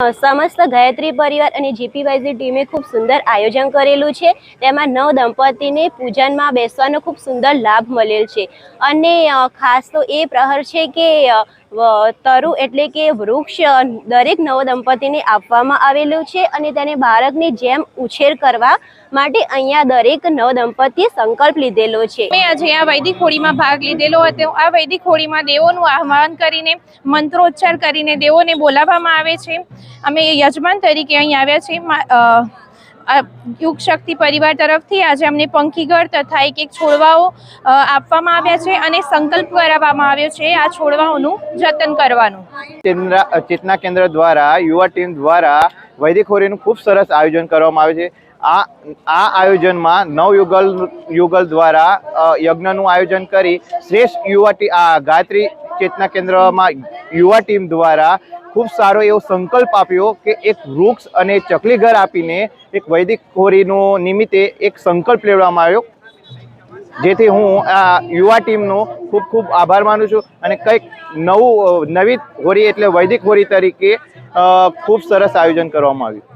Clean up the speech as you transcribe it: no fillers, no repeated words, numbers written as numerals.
समस्त गायत्री परिवार और जीपीवायजी टीमे खूब सुंदर आयोजन करेलू है। तेमां नव दंपति ने पूजन में बेसवानो खूब सुंदर लाभ मळेल छे। अने खास तो ये प्रहर है कि तरु एटले के वृक्ष दरेक नव दंपति ने आपवामां आवेलुं छे अने तेने बाळकनी जेम उछेर करवा माटे अहींया दरेक नव दंपतिए संकल्प लीधेलो छे। मैं आज आ वैदिक होळी में भाग लीधेलो हतो। आ वैदिक होळी में देवोनुं आह्वान करीने मंत्रोच्चार करीने देवोने बोलाववामां आवे छे। अमे यजमान तरीके अहीं आव्या छे। युग शक्ति परिवार तरफथी आज अમને पंखीघर तथा एक छोड़वाओ आपवामां आव्या छे अने संकल्प कराववामां आव्यो छे आ छोड़वाओनुं जतन करवानुं। चेतना केन्द्र द्वारा युवा टीम द्वारा वैदिक होळीनुं खूब सरस आयोजन करवामां आवे छे। आ आयोजन में युगल द्वारा यज्ञनु आयोजन करी श्रेष्ठ युवा गायत्री चेतना केन्द्र में युवा टीम द्वारा खूब सारो एवो संकल्प आप्यो कि एक वृक्ष अने चकली घर आपीने एक वैदिक होळीनो निमित्ते एक संकल्प लेवामां आव्यो, जेथी हूँ आ युवा टीमनो खूब खूब आभार मानु छुं अने कंईक नवी होळी एटले वैदिक होळी तरीके खूब सरस आयोजन करवामां आव्युं।